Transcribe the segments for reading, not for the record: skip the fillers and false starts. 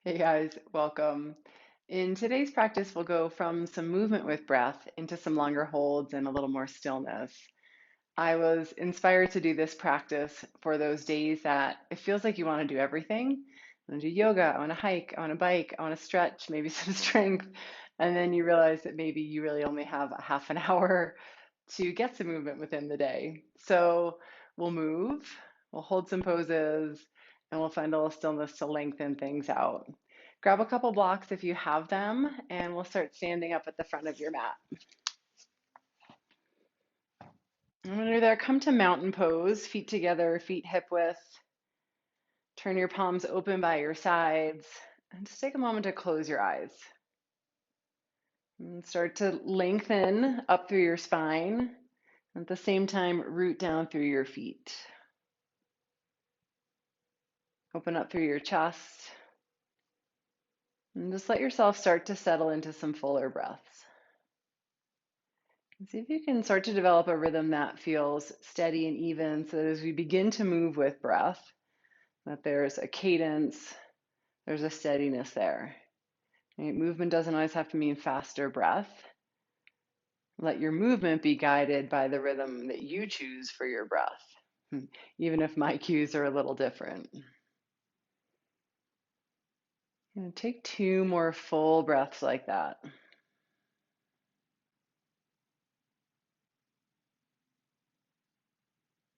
Hey guys, welcome. In today's practice, we'll go from some movement with breath into some longer holds and a little more stillness. I was inspired to do this practice for those days that it feels like you want to do everything. I want to do yoga, I want to hike, I want to bike, I want to stretch, maybe some strength. And then you realize that maybe you really only have a half an hour to get some movement within the day. So we'll move, we'll hold some poses, and we'll find a little stillness to lengthen things out. Grab a couple blocks if you have them, and we'll start standing up at the front of your mat. And when you're there, come to mountain pose, feet together, feet hip width. Turn your palms open by your sides, and just take a moment to close your eyes. And start to lengthen up through your spine. At the same time, root down through your feet. Open up through your chest. And just let yourself start to settle into some fuller breaths. And see if you can start to develop a rhythm that feels steady and even so that as we begin to move with breath, that there's a cadence, there's a steadiness there. Right? Movement doesn't always have to mean faster breath. Let your movement be guided by the rhythm that you choose for your breath, even if my cues are a little different. And take two more full breaths like that.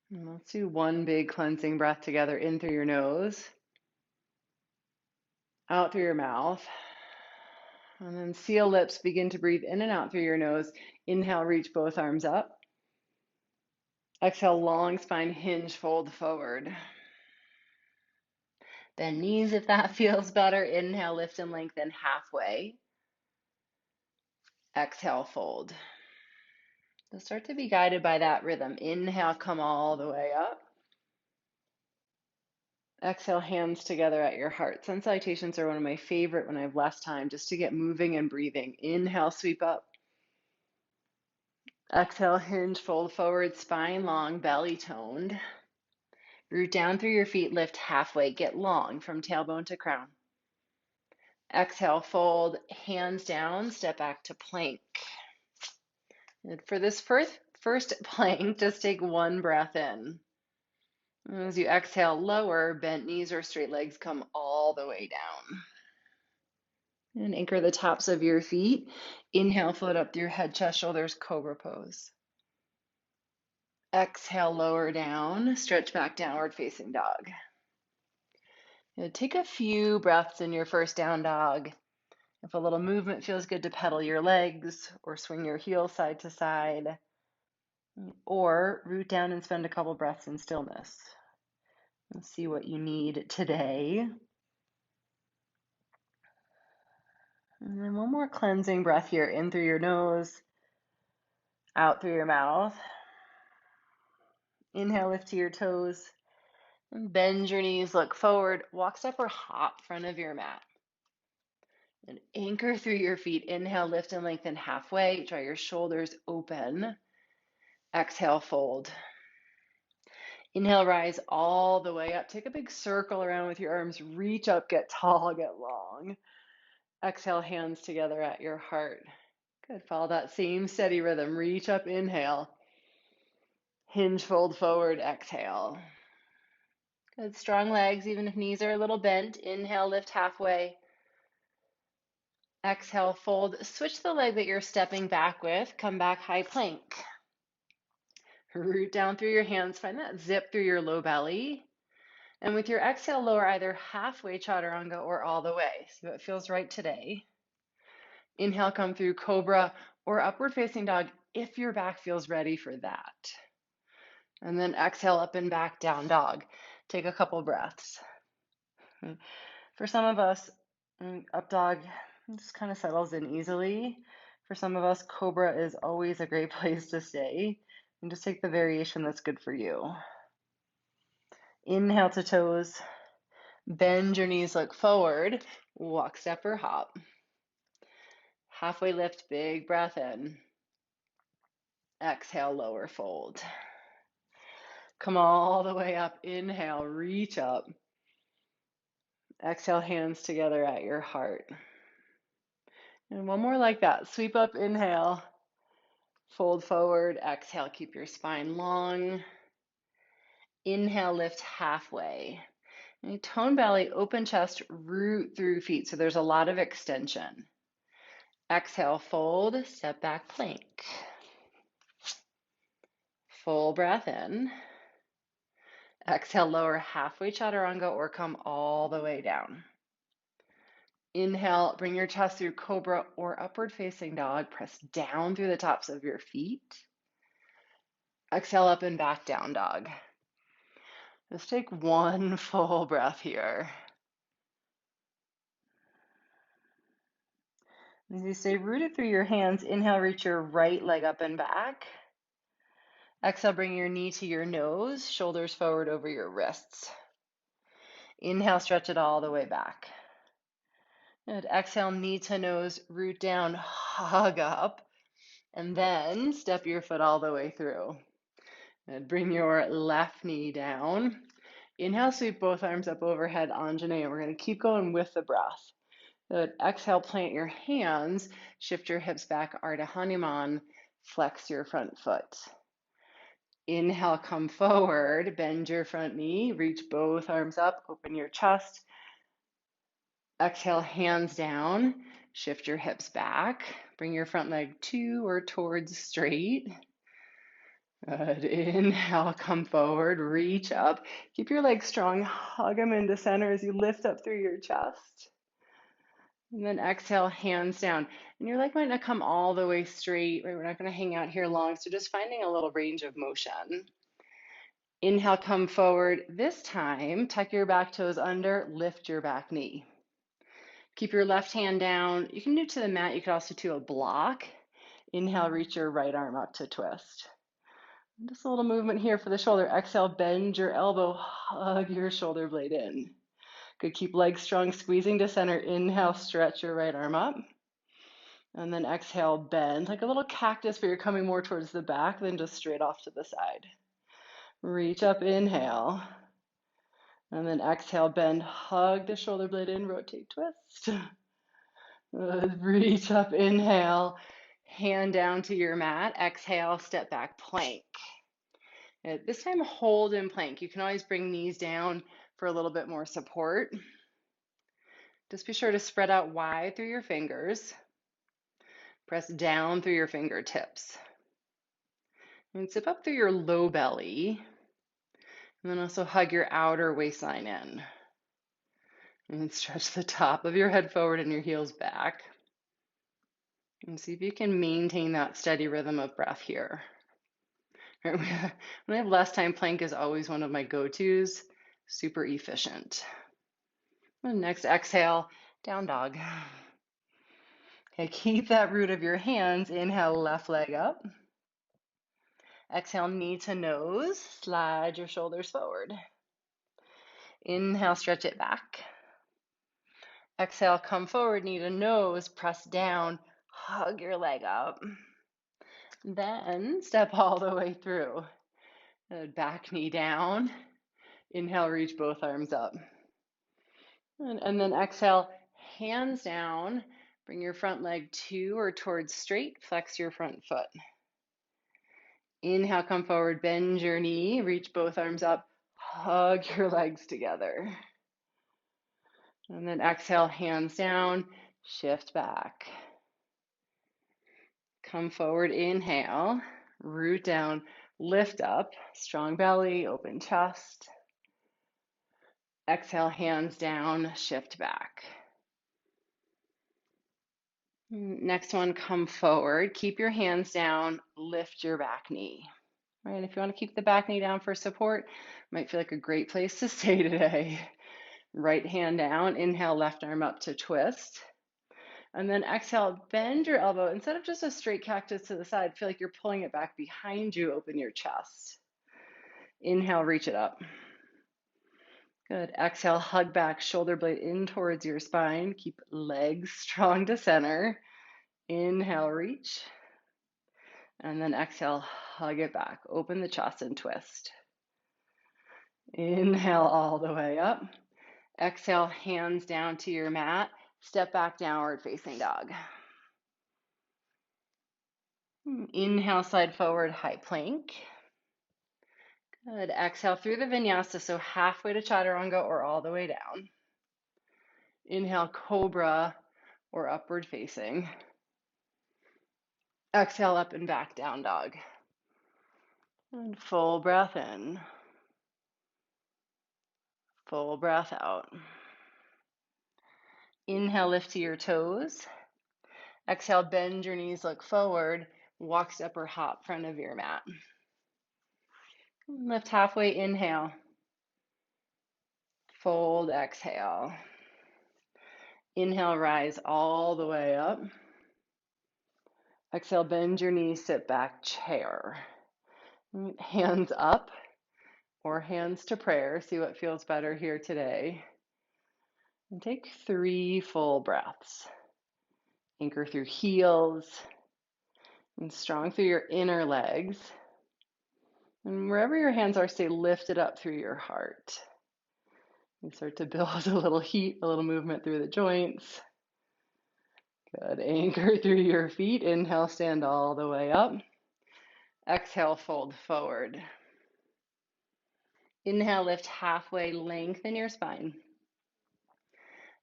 And let's do one big cleansing breath together in through your nose, out through your mouth. And then seal lips, begin to breathe in and out through your nose. Inhale, reach both arms up. Exhale, long spine, hinge, fold forward. Bend knees if that feels better. Inhale, lift and lengthen halfway. Exhale, fold. So start to be guided by that rhythm. Inhale, come all the way up. Exhale, hands together at your heart. Sun salutations are one of my favorite when I have less time, just to get moving and breathing. Inhale, sweep up. Exhale, hinge, fold forward, spine long, belly toned. Root down through your feet, lift halfway, get long from tailbone to crown. Exhale, fold, hands down, step back to plank. And for this first plank, just take one breath in. As you exhale, lower, bent knees or straight legs come all the way down. And anchor the tops of your feet. Inhale, float up through your head, chest, shoulders, cobra pose. Exhale, lower down, stretch back, downward facing dog. Take a few breaths in your first down dog. If a little movement feels good, to pedal your legs or swing your heels side to side, or root down and spend a couple breaths in stillness. Let's see what you need today. And then one more cleansing breath here, in through your nose, out through your mouth. Inhale, lift to your toes. And bend your knees, look forward, walk, step, or hop front of your mat. And anchor through your feet. Inhale, lift and lengthen halfway. Draw your shoulders open. Exhale, fold. Inhale, rise all the way up. Take a big circle around with your arms. Reach up, get tall, get long. Exhale, hands together at your heart. Good. Follow that same steady rhythm. Reach up, inhale. Hinge, fold forward, exhale. Good. Strong legs, even if knees are a little bent. Inhale, lift halfway. Exhale, fold. Switch the leg that you're stepping back with. Come back, high plank. Root down through your hands. Find that zip through your low belly. And with your exhale, lower either halfway chaturanga or all the way. See what feels right today. Inhale, come through cobra or upward facing dog if your back feels ready for that. And then exhale, up and back, down dog. Take a couple breaths. For some of us, up dog just kind of settles in easily. For some of us, cobra is always a great place to stay. And just take the variation that's good for you. Inhale to toes. Bend your knees, look forward. Walk, step, or hop. Halfway lift, big breath in. Exhale, lower fold. Come all the way up. Inhale, reach up. Exhale, hands together at your heart. And one more like that. Sweep up, inhale, fold forward, exhale, keep your spine long. Inhale, lift halfway. And tone belly, open chest, root through feet. So there's a lot of extension. Exhale, fold, step back, plank. Full breath in. Exhale, lower halfway chaturanga or come all the way down. Inhale, bring your chest through cobra or upward facing dog. Press down through the tops of your feet. Exhale, up and back down dog. Just take one full breath here. As you stay rooted through your hands, inhale, reach your right leg up and back. Exhale, bring your knee to your nose, shoulders forward over your wrists. Inhale, stretch it all the way back. Good. Exhale, knee to nose, root down, hug up, and then step your foot all the way through. And bring your left knee down. Inhale, sweep both arms up overhead, Anjaneyya. We're going to keep going with the breath. Good. Exhale, plant your hands, shift your hips back, Ardha Hanuman, flex your front foot. Inhale, come forward, bend your front knee, reach both arms up, open your chest. Exhale, hands down, shift your hips back, bring your front leg to or towards straight. Good. Inhale, come forward, reach up. Keep your legs strong, hug them into center as you lift up through your chest. And then exhale, hands down. And your leg might not come all the way straight, right? We're not going to hang out here long, so just finding a little range of motion. Inhale, come forward. This time, tuck your back toes under, lift your back knee. Keep your left hand down. You can do it to the mat. You could also do a block. Inhale, reach your right arm up to twist. Just a little movement here for the shoulder. Exhale, bend your elbow, hug your shoulder blade in. Good, keep legs strong, squeezing to center. Inhale, stretch your right arm up. And then exhale, bend like a little cactus, but you're coming more towards the back than just straight off to the side. Reach up, inhale. And then exhale, bend, hug the shoulder blade in, rotate, twist. Reach up, inhale, hand down to your mat. Exhale, step back, plank. This time, hold in plank. You can always bring knees down for a little bit more support. Just be sure to spread out wide through your fingers. Press down through your fingertips. And zip up through your low belly. And then also hug your outer waistline in. And stretch the top of your head forward and your heels back. And see if you can maintain that steady rhythm of breath here. When I have less time, plank is always one of my go-tos. Super efficient. And next, exhale, down dog. Okay, keep that root of your hands. Inhale, left leg up. Exhale, knee to nose. Slide your shoulders forward. Inhale, stretch it back. Exhale, come forward, knee to nose. Press down, hug your leg up. Then step all the way through. Back knee down. Inhale, reach both arms up. And then exhale, hands down. Bring your front leg to or towards straight. Flex your front foot. Inhale, come forward, bend your knee, reach both arms up, hug your legs together. And then exhale, hands down, shift back. Come forward, inhale, root down, lift up, strong belly, open chest. Exhale, hands down, shift back. Next one, come forward, keep your hands down, lift your back knee. Right, if you want to keep the back knee down for support, might feel like a great place to stay today. Right hand down, inhale, left arm up to twist. And then exhale, bend your elbow. Instead of just a straight cactus to the side, feel like you're pulling it back behind you, open your chest. Inhale, reach it up. Good. Exhale, hug back, shoulder blade in towards your spine. Keep legs strong to center. Inhale, reach. And then exhale, hug it back. Open the chest and twist. Inhale all the way up. Exhale, hands down to your mat. Step back, downward facing dog. Inhale, slide forward, high plank. Good. Exhale through the vinyasa, so halfway to chaturanga or all the way down. Inhale, cobra or upward facing. Exhale, up and back, down dog. And full breath in. Full breath out. Inhale, lift to your toes. Exhale, bend your knees, look forward. Walk, step, or hop front of your mat. Lift halfway, inhale. Fold, exhale. Inhale, rise all the way up. Exhale, bend your knees, sit back, chair. Hands up or hands to prayer. See what feels better here today. And take 3 full breaths. Anchor through heels and strong through your inner legs. And wherever your hands are, stay lifted up through your heart. And start to build a little heat, a little movement through the joints. Good. Anchor through your feet. Inhale, stand all the way up. Exhale, fold forward. Inhale, lift halfway, lengthen your spine.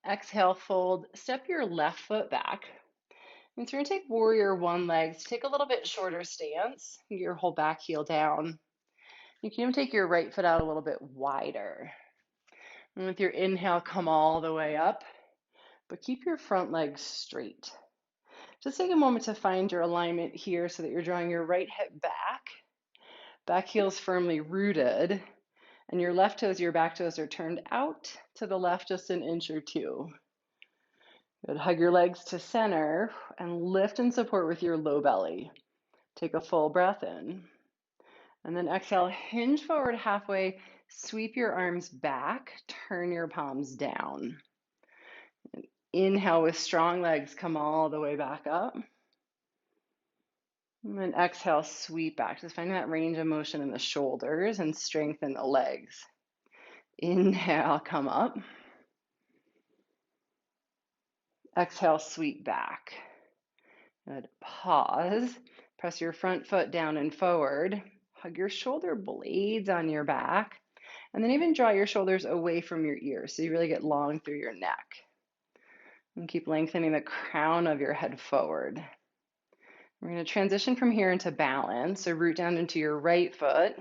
Exhale, fold, step your left foot back. And so we're going to take warrior one legs, take a little bit shorter stance, get your whole back heel down. You can even take your right foot out a little bit wider. And with your inhale, come all the way up, but keep your front legs straight. Just take a moment to find your alignment here so that you're drawing your right hip back heel's firmly rooted, and your left toes, your back toes are turned out to the left just an inch or two. Good. Hug your legs to center and lift and support with your low belly. Take a full breath in. And then exhale, hinge forward halfway, sweep your arms back, turn your palms down. And inhale with strong legs, come all the way back up. And then exhale, sweep back. Just find that range of motion in the shoulders and strengthen the legs. Inhale, come up. Exhale, sweep back. Good. Pause. Press your front foot down and forward. Hug your shoulder blades on your back. And then even draw your shoulders away from your ears so you really get long through your neck. And keep lengthening the crown of your head forward. We're going to transition from here into balance. So root down into your right foot.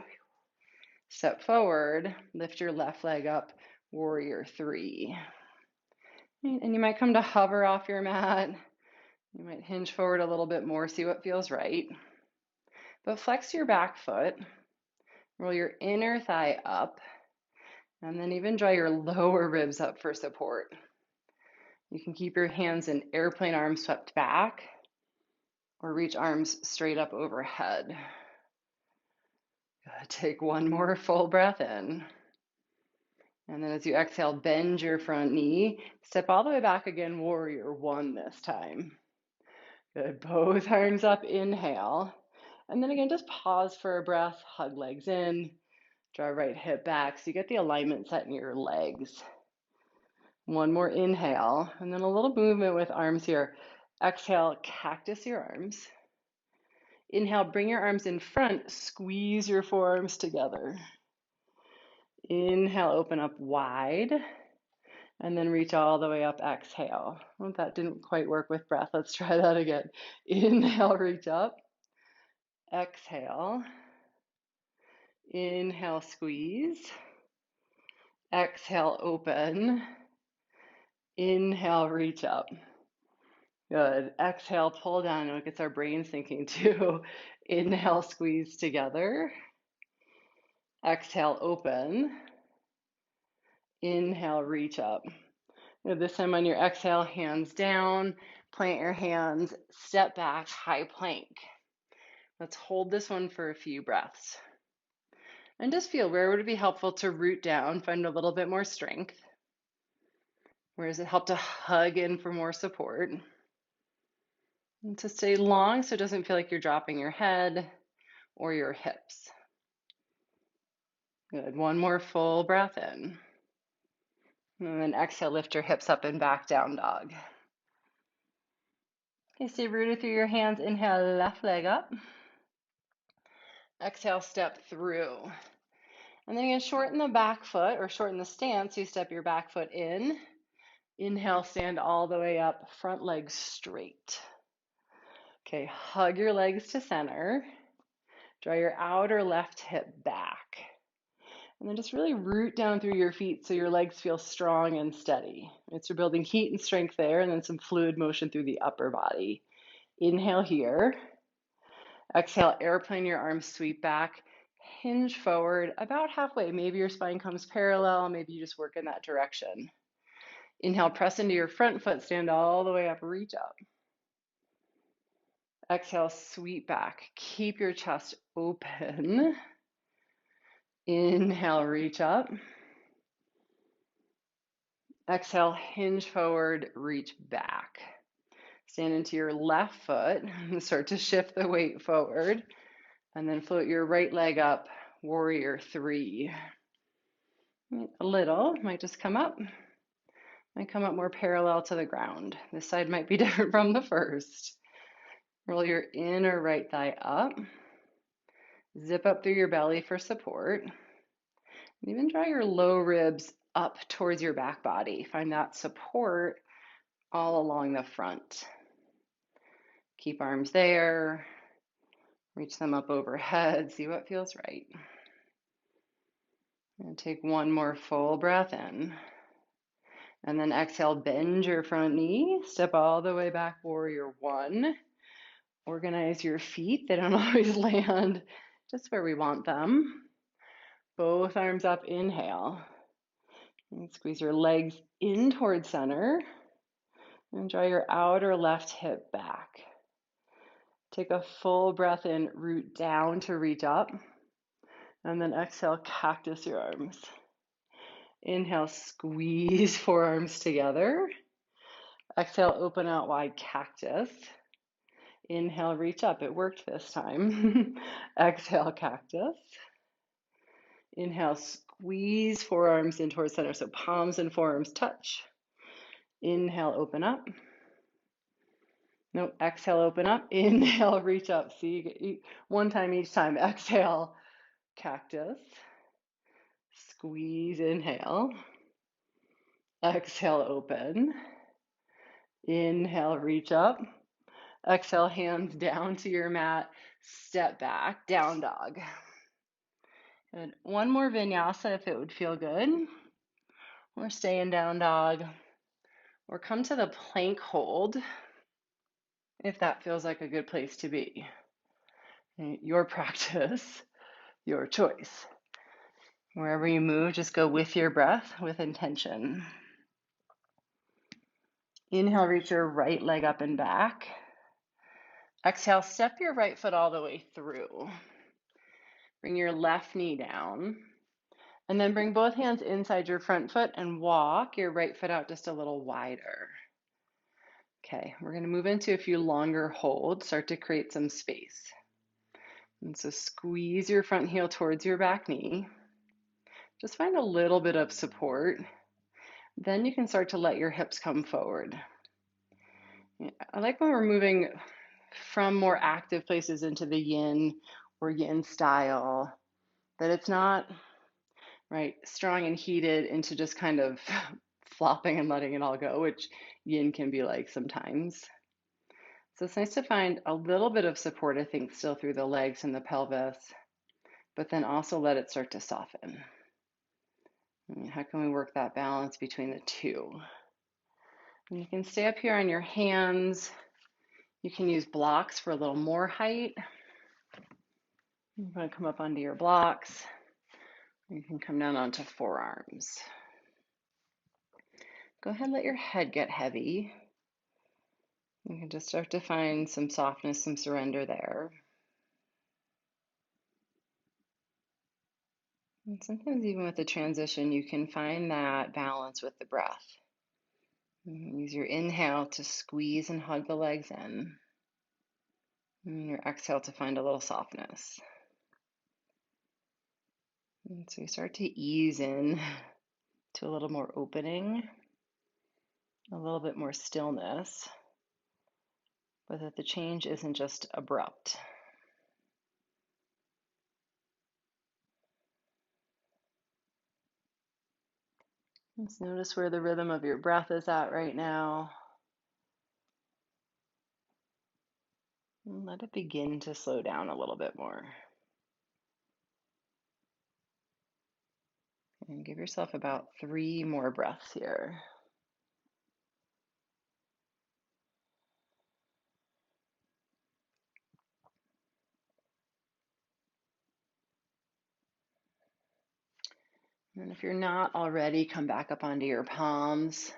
Step forward. Lift your left leg up. Warrior 3. And you might come to hover off your mat. You might hinge forward a little bit more, see what feels right. But flex your back foot, roll your inner thigh up, and then even draw your lower ribs up for support. You can keep your hands in airplane arms swept back, or reach arms straight up overhead. Good. Take one more full breath in. And then as you exhale, bend your front knee, step all the way back again, warrior 1 this time. Good. Both arms up, inhale. And then again, just pause for a breath, hug legs in, draw right hip back so you get the alignment set in your legs. One more inhale, and then a little movement with arms here. Exhale, cactus your arms. Inhale, bring your arms in front, squeeze your forearms together. Inhale, open up wide. And then reach all the way up, exhale. Well, that didn't quite work with breath. Let's try that again. Inhale, reach up. Exhale. Inhale, squeeze. Exhale, open. Inhale, reach up. Good. Exhale, pull down. It gets our brains thinking too. Inhale, squeeze together. Exhale, open. Inhale, reach up. Now this time on your exhale, hands down, plant your hands, step back, high plank. Let's hold this one for a few breaths. And just feel where would it be helpful to root down, find a little bit more strength. Where does it help to hug in for more support? And to stay long so it doesn't feel like you're dropping your head or your hips. Good. One more full breath in. And then exhale, lift your hips up and back, down dog. Okay, stay rooted through your hands. Inhale, left leg up. Exhale, step through. And then you're going to shorten the back foot or shorten the stance. So you step your back foot in. Inhale, stand all the way up, front leg straight. Okay, hug your legs to center. Draw your outer left hip back. And then just really root down through your feet so your legs feel strong and steady. It's you're building heat and strength there, and then some fluid motion through the upper body. Inhale here. Exhale, airplane your arms, sweep back. Hinge forward about halfway. Maybe your spine comes parallel. Maybe you just work in that direction. Inhale, press into your front foot, stand all the way up, reach up. Exhale, sweep back. Keep your chest open. Inhale, reach up. Exhale, hinge forward, reach back. Stand into your left foot and start to shift the weight forward. And then float your right leg up, warrior three. A little, might just come up. Might come up more parallel to the ground. This side might be different from the first. Roll your inner right thigh up. Zip up through your belly for support. And even draw your low ribs up towards your back body. Find that support all along the front. Keep arms there. Reach them up overhead. See what feels right. And take one more full breath in. And then exhale, bend your front knee. Step all the way back, warrior one. Organize your feet. They don't always land just where we want them. Both arms up, inhale. And squeeze your legs in towards center. And draw your outer left hip back. Take a full breath in, root down to reach up. And then exhale, cactus your arms. Inhale, squeeze forearms together. Exhale, open out wide, cactus. Inhale, reach up. It worked this time. Exhale, cactus. Inhale, squeeze forearms in towards center. So palms and forearms touch. Inhale, open up. No, exhale, open up. Inhale, reach up. See, one time each time. Exhale, cactus. Squeeze, inhale. Exhale, open. Inhale, reach up. Exhale, hands down to your mat. Step back, down dog. Good. One more vinyasa if it would feel good. Or stay in down dog. Or come to the plank hold if that feels like a good place to be. Your practice, your choice. Wherever you move, just go with your breath, with intention. Inhale, reach your right leg up and back. Exhale, step your right foot all the way through. Bring your left knee down. And then bring both hands inside your front foot and walk your right foot out just a little wider. Okay, we're going to move into a few longer holds, start to create some space. And so squeeze your front heel towards your back knee. Just find a little bit of support. Then you can start to let your hips come forward. I like when we're moving from more active places into the yin or yin style, that it's not right strong and heated into just kind of flopping and letting it all go, which yin can be like sometimes. So it's nice to find a little bit of support, I think, still through the legs and the pelvis, but then also let it start to soften. How can we work that balance between the two? And you can stay up here on your hands. You can use blocks for a little more height. You're going to come up onto your blocks. You can come down onto forearms. Go ahead and let your head get heavy. You can just start to find some softness, some surrender there. And sometimes even with the transition, you can find that balance with the breath. Use your inhale to squeeze and hug the legs in. And your exhale to find a little softness. And so you start to ease in to a little more opening, a little bit more stillness, but that the change isn't just abrupt. Just notice where the rhythm of your breath is at right now. And let it begin to slow down a little bit more. And give yourself about 3 more breaths here. And if you're not already, come back up onto your palms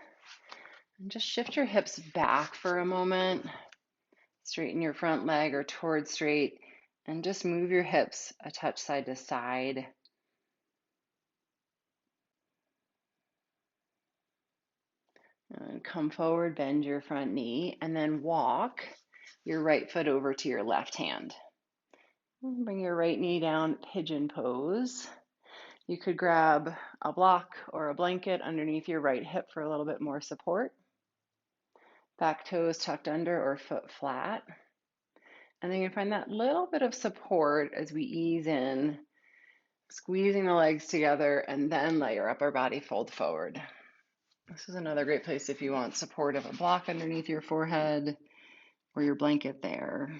and just shift your hips back for a moment. Straighten your front leg or towards straight and just move your hips a touch side to side. And come forward, bend your front knee, and then walk your right foot over to your left hand. Bring your right knee down, pigeon pose. You could grab a block or a blanket underneath your right hip for a little bit more support. Back toes tucked under or foot flat. And then you can find that little bit of support as we ease in, squeezing the legs together, and then let your upper body fold forward. This is another great place if you want support of a block underneath your forehead or your blanket there.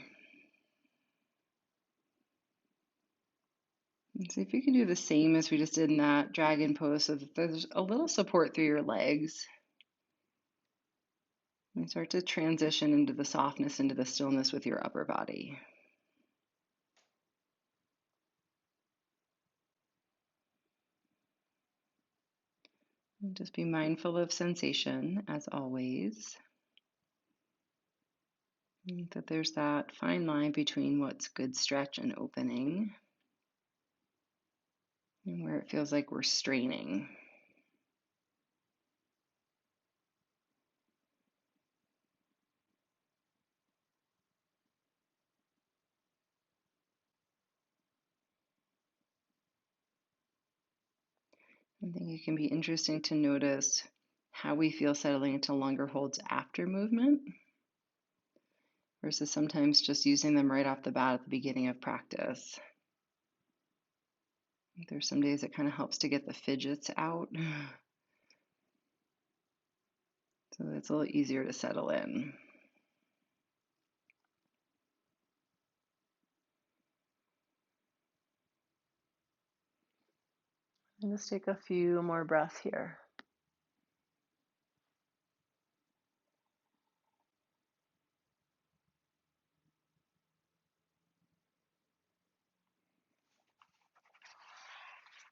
And see if you can do the same as we just did in that dragon pose so that there's a little support through your legs. And start to transition into the softness, into the stillness with your upper body. And just be mindful of sensation as always. And that there's that fine line between what's good stretch and opening, and where it feels like we're straining. I think it can be interesting to notice how we feel settling into longer holds after movement versus sometimes just using them right off the bat at the beginning of practice. There's some days it kind of helps to get the fidgets out, so it's a little easier to settle in. And just take a few more breaths here.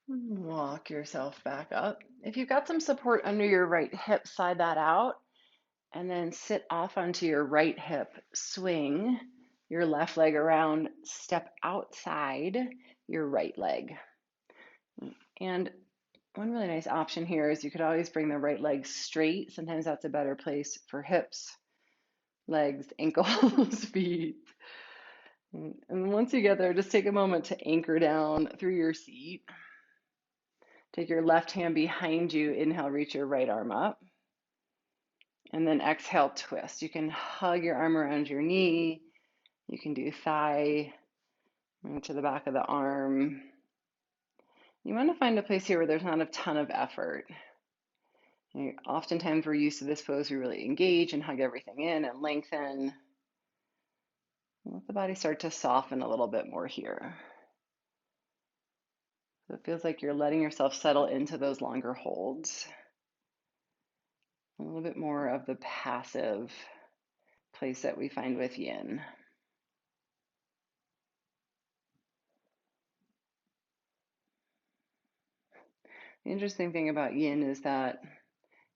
Walk yourself back up. If you've got some support under your right hip, slide that out and then sit off onto your right hip. Swing your left leg around, step outside your right leg. And one really nice option here is you could always bring the right leg straight. Sometimes that's a better place for hips, legs, ankles, feet. And once you get there, just take a moment to anchor down through your seat. Take your left hand behind you. Inhale, reach your right arm up. And then exhale, twist. You can hug your arm around your knee. You can do thigh to the back of the arm. You want to find a place here where there's not a ton of effort. Oftentimes we're used to this pose. We really engage and hug everything in and lengthen. Let the body start to soften a little bit more here. So it feels like you're letting yourself settle into those longer holds. A little bit more of the passive place that we find with yin. The interesting thing about yin is that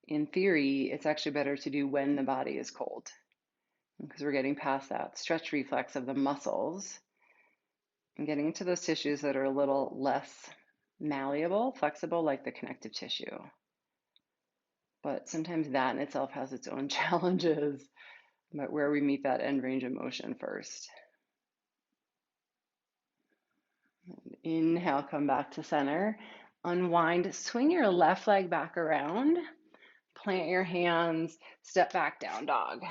in theory, it's actually better to do when the body is cold because we're getting past that stretch reflex of the muscles and getting into those tissues that are a little less malleable, flexible, like the connective tissue. But sometimes that in itself has its own challenges, but where we meet that end range of motion first. Inhale, come back to center. unwind, swing your left leg back around, plant your hands, step back, down dog.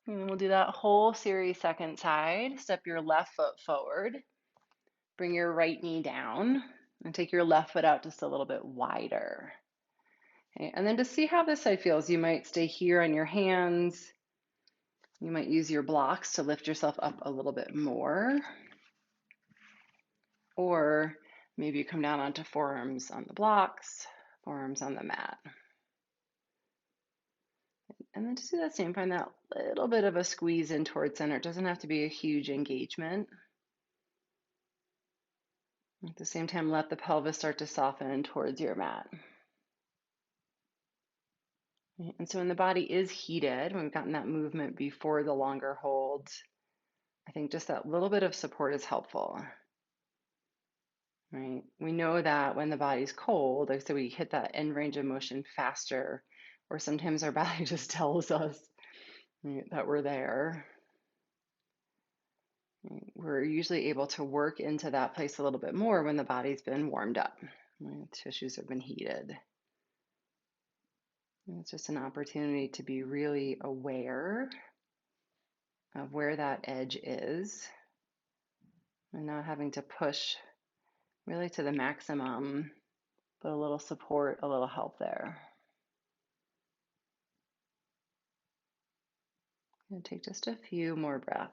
And we'll do that whole series second side. Step your left foot forward, bring your right knee down, and take your left foot out just a little bit wider. Okay, and then to see how this side feels, you might stay here on your hands. You might use your blocks to lift yourself up a little bit more. Or maybe you come down onto forearms on the blocks, forearms on the mat. And then just do that same, find that little bit of a squeeze in towards center. It doesn't have to be a huge engagement. At the same time, let the pelvis start to soften towards your mat. And so when the body is heated, when we've gotten that movement before the longer holds, I think just that little bit of support is helpful. Right? We know that when the body's cold, like so we hit that end range of motion faster, or sometimes our body just tells us, right, that we're there. We're usually able to work into that place a little bit more when the body's been warmed up, right? Tissues have been heated. And it's just an opportunity to be really aware of where that edge is and not having to push really to the maximum, but a little support, a little help there. And take just a few more breaths.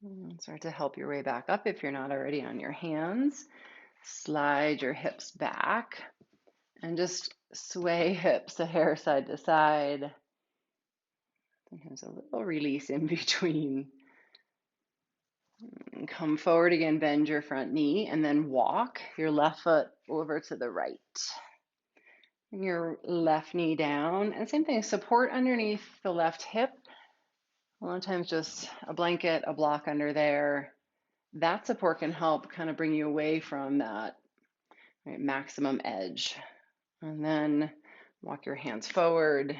And start to help your way back up if you're not already on your hands. Slide your hips back and just sway hips a hair side to side. Sometimes a little release in between. And come forward again, bend your front knee, and then walk your left foot over to the right. Bring your left knee down, and same thing, support underneath the left hip. A lot of times just a blanket, a block under there. That support can help kind of bring you away from that, right, maximum edge. And then walk your hands forward. You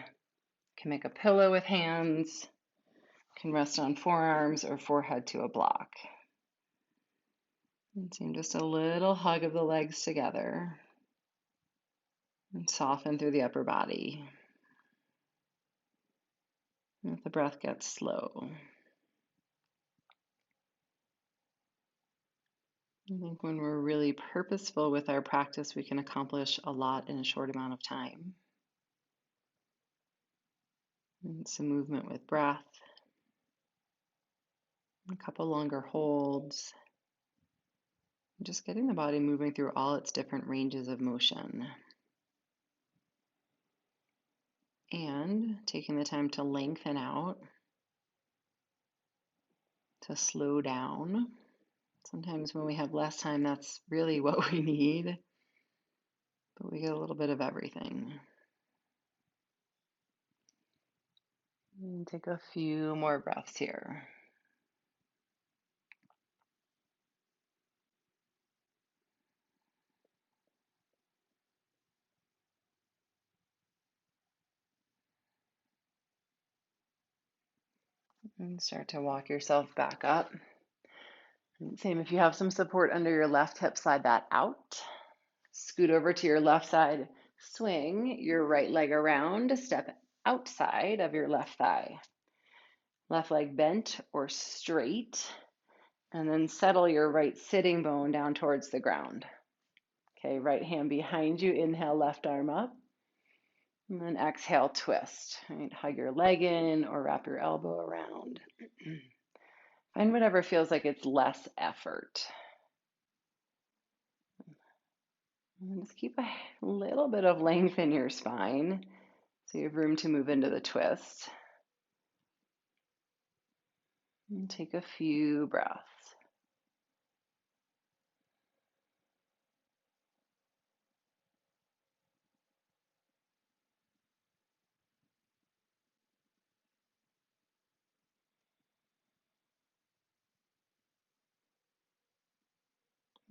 can make a pillow with hands. You can rest on forearms or forehead to a block. And seem just a little hug of the legs together. And soften through the upper body. And the breath gets slow. I think when we're really purposeful with our practice, we can accomplish a lot in a short amount of time. And some movement with breath, a couple longer holds, just getting the body moving through all its different ranges of motion. And taking the time to lengthen out, to slow down. Sometimes when we have less time, that's really what we need, but we get a little bit of everything. And take a few more breaths here. And start to walk yourself back up. And same if you have some support under your left hip, slide that out. Scoot over to your left side, swing your right leg around, step outside of your left thigh. Left leg bent or straight, and then settle your right sitting bone down towards the ground. Okay, right hand behind you, inhale, left arm up. And then exhale, twist. Right, hug your leg in or wrap your elbow around. Find whatever feels like it's less effort. And just keep a little bit of length in your spine so you have room to move into the twist. And take a few breaths.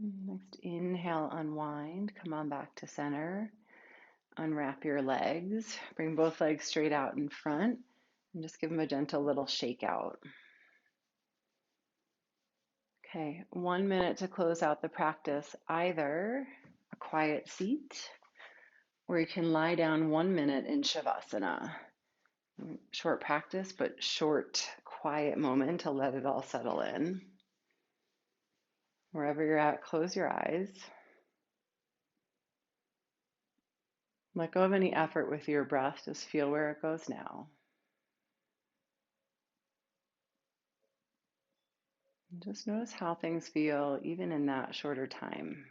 Next, inhale, unwind. Come on back to center. unwrap your legs. Bring both legs straight out in front and just give them a gentle little shake out. Okay, 1 minute to close out the practice, either a quiet seat or you can lie down 1 minute in Shavasana. Short practice, but short, quiet moment to let it all settle in. Wherever you're at, close your eyes. Let go of any effort with your breath. Just feel where it goes now. And just notice how things feel even in that shorter time.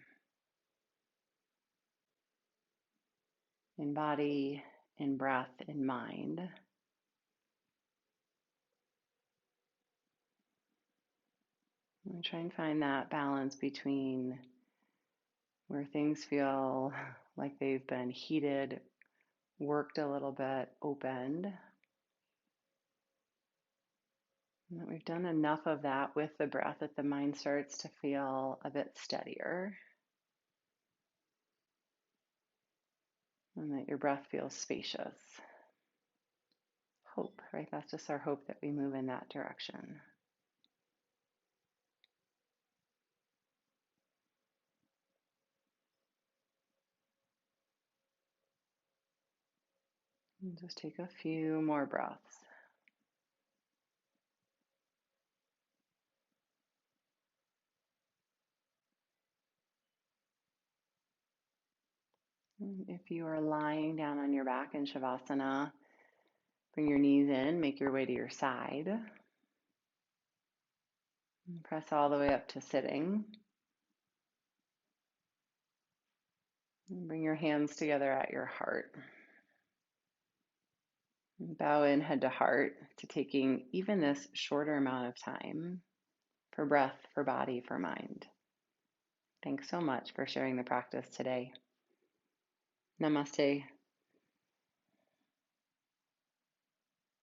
In body, in breath, in mind. And try and find that balance between where things feel like they've been heated, worked a little bit, opened. And that we've done enough of that with the breath that the mind starts to feel a bit steadier. And that your breath feels spacious. Hope, right? That's just our hope that we move in that direction. And just take a few more breaths. And if you are lying down on your back in Shavasana, bring your knees in, make your way to your side. And press all the way up to sitting. And bring your hands together at your heart. And bow in head to heart to taking even this shorter amount of time for breath, for body, for mind. Thanks so much for sharing the practice today. Namaste.